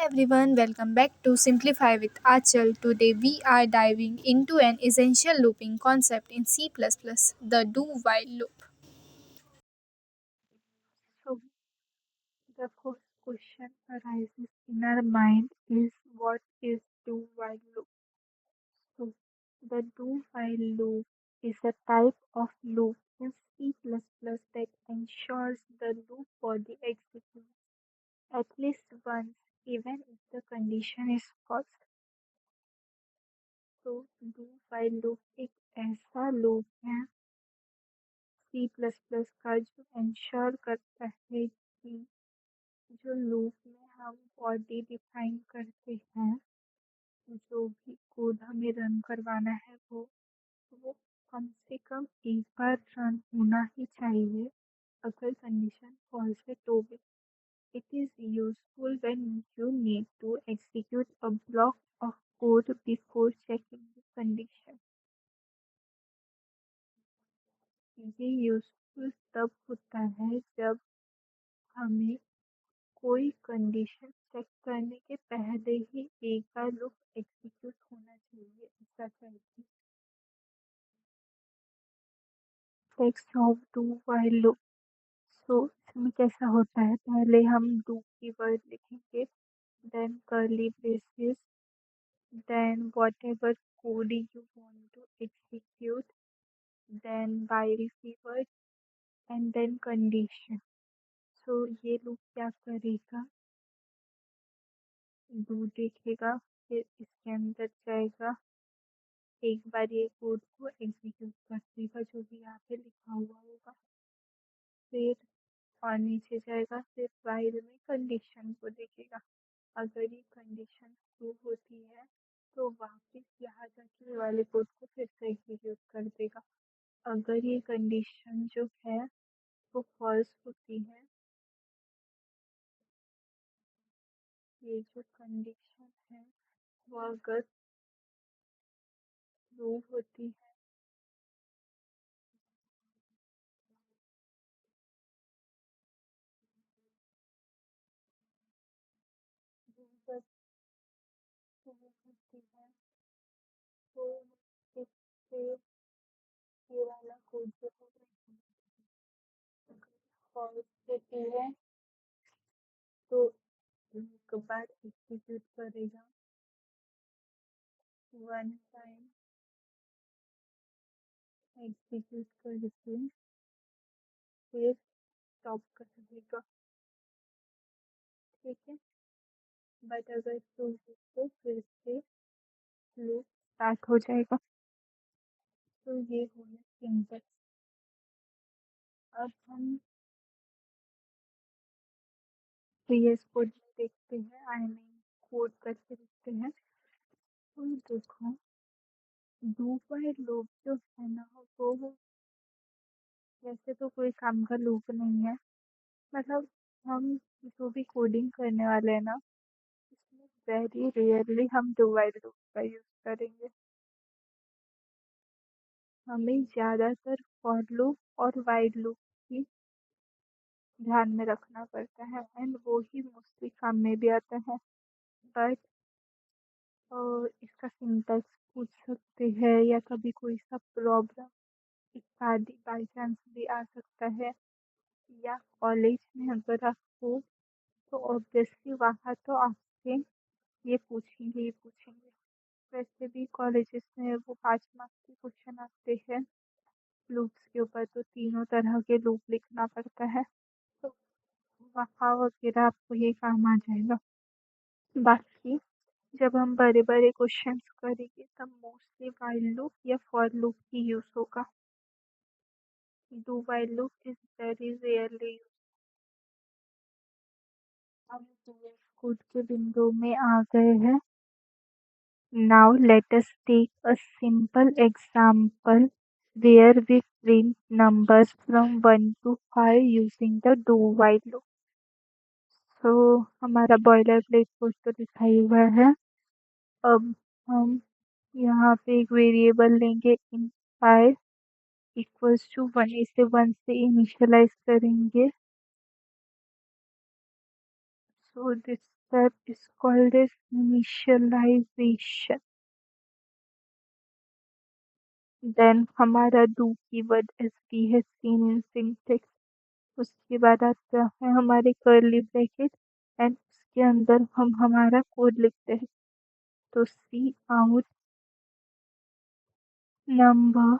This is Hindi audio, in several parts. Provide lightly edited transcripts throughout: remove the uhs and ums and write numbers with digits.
everyone, welcome back to Simplify with Achal. Today we are diving into an essential looping concept in C++, the do while loop. So the first question arises in our mind is what is do while loop? So the do while loop is a type of loop in C++ that ensures the loop body executes at least once even if the condition is false. तो do while loop एक ऐसा लूप है C++ का जो इंश्योर करता है कि जो लूप में हम बॉडी डिफाइन करते हैं जो भी कोड हमें रन करवाना है वो कम से कम एक बार रन होना ही चाहिए अगर कंडीशन फॉल्स है तो भी it is useful when you need to execute a block of code before checking the condition. ये यूजफुल तब होता है जब हमें कोई कंडीशन चेक करने के पहले ही एक बार लूप एग्जीक्यूट होना चाहिए ऐसा चाहिए text of do while loop so इसमें कैसा होता है पहले हम डू की वर्ड लिखेंगे then curly braces then whatever code you want to execute then while keyword and then condition सो ये लूप क्या करेगा डू देखेगा फिर इसके अंदर जाएगा एक बार ये कोड को एग्जीक्यूट कर देगा जो भी यहाँ पे लिखा हुआ होगा फिर और नीचे जाएगा फिर while में कंडीशन को देखेगा अगर ये कंडीशन ट्रू होती है तो वापस यहाँ जाके ये वाले कोड को फिर से एग्जीक्यूट कर देगा अगर ये कंडीशन जो है वो फॉल्स होती है ये जो कंडीशन है वो अगर ट्रू होती है अगर ट्रू होती है तो इससे ये वाला कोड जो है फॉल्स होती है तो एक बार एग्जीक्यूट करेगा वन टाइम एग्जीक्यूट करके फिर स्टॉप कर देगा ठीक है बट अगर ट्रू हो तो फिर से लूप स्टार्ट हो जाएगा तो ये हो गया सिंपल अब हम VS कोड में देखते हैं आई मीन कोड करके देखते हैं तो देखो डू व्हाइल लूप जो है ना वो वैसे तो कोई काम का लूप नहीं है मतलब हम जो भी कोडिंग करने वाले हैं ना इसमें वेरी रेयरली हम डू व्हाइल लूप का यूज करेंगे हमें ज़्यादातर फॉर लूप और व्हाइल लूप ही ध्यान में रखना पड़ता है एंड वो ही मोस्टली काम में भी आता है बट इसका सिंटैक्स पूछ सकते हैं या कभी कोई सा प्रॉब्लम इत्यादि बाई चांस भी आ सकता है या कॉलेज में अगर आप हो तो ऑब्वियसली वहाँ तो आपसे ये पूछेंगे ही पूछेंगे वैसे भी कॉलेजेस में वो 5 मार्क्स के क्वेश्चन आते हैं लूप्स के ऊपर तो तीनों तरह के लूप लिखना पड़ता है तो वहाँ वगैरह आपको ये काम आ जाएगा बाकी जब हम बड़े बड़े क्वेश्चंस करेंगे तब मोस्टली while लूप या for लूप ही यूज होगा do while loop is very rarely used हम कोड के बिंदु में आ गए हैं now let us take a simple example where we print numbers from 1 to 5 using the do while loop so हमारा बॉयलर प्लेट कोड तो दिखाई हुआ है अब हम यहाँ पे एक वेरिएबल लेंगे इन 5 इक्वल्स टू 1 इसे 1 से इनिशियलाइज करेंगे so this step is called as initialization. Then हमारा do keyword as we have seen in syntax. उसके बाद आता है हमारे कर्ली ब्रैकेट एंड उसके अंदर हम हमारा कोड लिखते हैं. तो सी आउट नंबर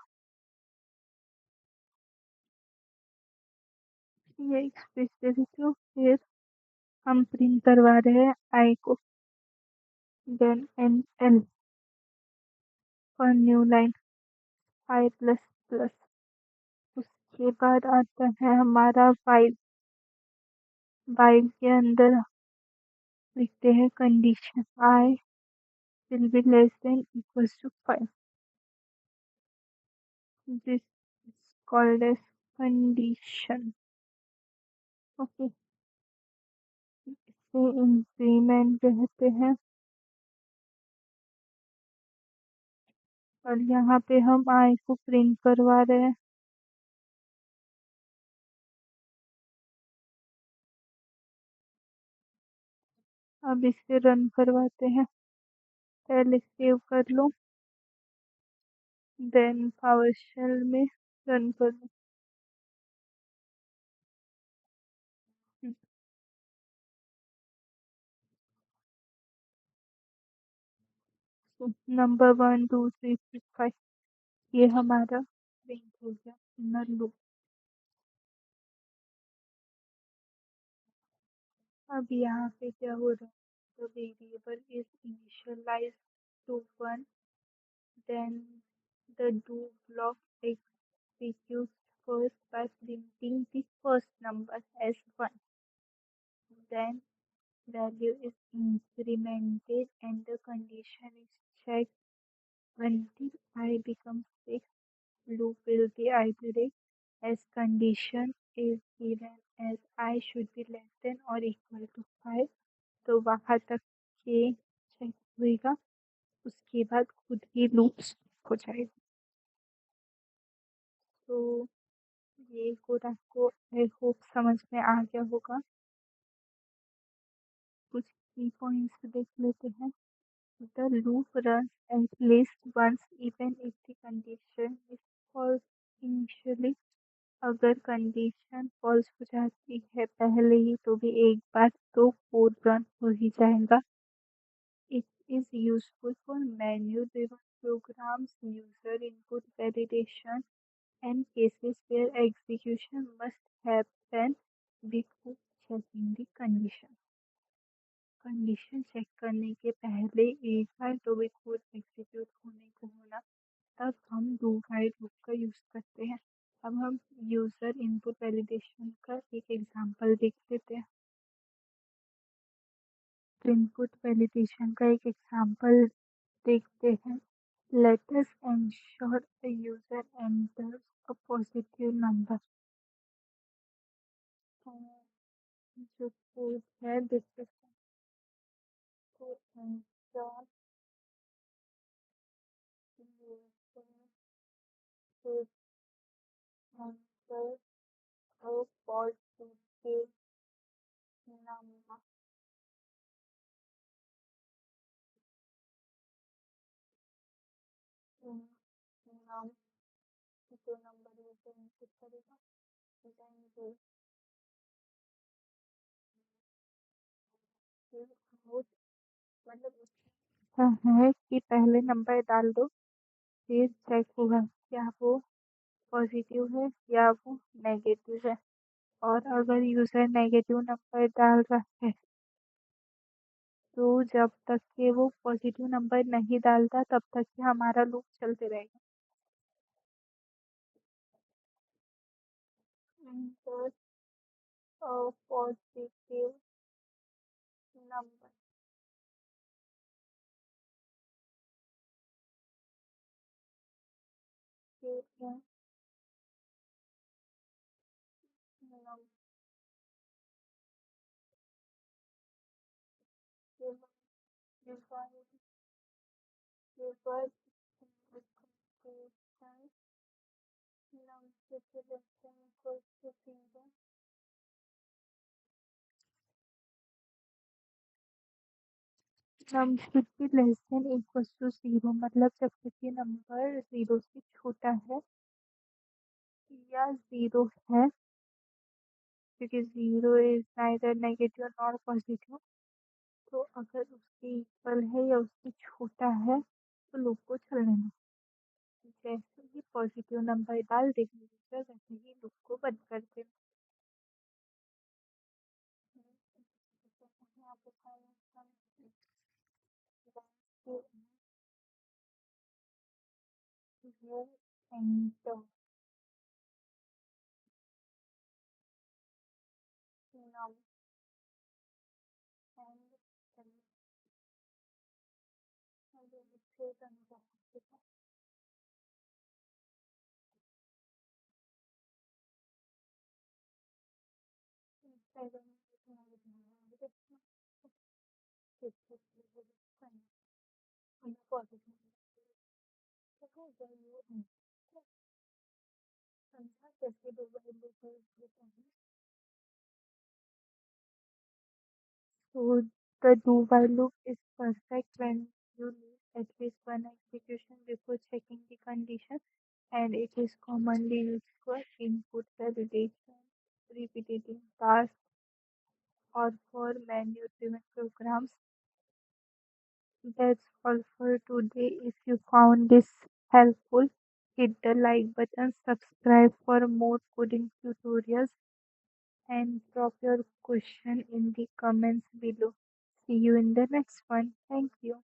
ये एक्सप्रेस दे देती हूँ. फिर हम प्रिंट करवा रहे हैं आई को. देन एन एल और न्यू लाइन आई प्लस प्लस. उसके बाद आता है हमारा वाइल. वाइल के अंदर लिखते हैं condition I will be less than equals to 5. This is called as condition. Okay. इसे इंक्रीमेंट कहते हैं. और यहाँ पे हम आई को प्रिंट करवा रहे हैं. अब इसे रन करवाते हैं. पहले सेव कर लो. देन पावर शेल में रन कर लो. नंबर 1 2 3 4 5 ये हमारा प्रिंट हो गया इनर लूप. अब यहाँ पे क्या हो रहा है. तो variable is initialize to 1. Then the do block executes first by printing the first number as 1. Then value is incremented and the condition is checked until I becomes 6. Loop will be iterated as condition is given as I should be less than or equal to 5. तो वहां तक के चेक होगा. उसके बाद खुद ही लूप हो जाएगा. तो ये कोड आपको आई होप समझ में आ गया होगा. कुछ की पॉइंट्स देख लेते हैं. The loop runs at least once even if the condition is false initially. अगर कंडीशन फॉल्स हो जाती है पहले ही तो भी एक बार तो कोड रन हो ही जाएगा. It is useful for menu-driven programs, user input validation, and cases where execution must happen before checking the condition. Condition check करने के पहले एक बार तो भी कोड एग्जीक्यूट होने को होना. तब हम डू वाइल लूप का यूज करते हैं. अब हम यूजर इनपुट वैलिडेशन का एक एग्जांपल देख लेते हैं. इनपुट वैलिडेशन का एक एग्जांपल देखते हैं. Let us ensure the user enters a positive number. जो कोड है this to ensure users should enter a positive number. In num जो नंबर यूजर इनपुट करेगा. देन वो फिर आउट मतलब ऐसा है कि पहले नंबर डाल दो. फिर चेक होगा क्या वो पॉजिटिव है या वो नेगेटिव है. और अगर यूजर नेगेटिव नंबर डाल रहा है तो जब तक के वो पॉजिटिव नंबर नहीं डालता तब तक के हमारा लूप चलते रहेगा. Insert a positive number. Given num given divide divide with computation num situation equals to 0. num should be less than equals to 0 मतलब जब तक ये नंबर 0 से छोटा है या 0 है क्योंकि 0 is neither negative nor positive तो अगर उसके इक्वल है या उससे छोटा है तो लूप को चलने दो। जैसे ही पॉजिटिव नंबर डाल देंगे यूजर वैसे ही लूप को बंद कर देंगे। यहाँ पे enter now and So the do while loop is perfect when you need at least one execution before checking the condition, and it is commonly used for input validation, repetitive tasks, or for menu-driven programs. That's all for today. If you found this helpful, hit the like button, subscribe for more coding tutorials, and drop your question in the comments below. See you in the next one. Thank you.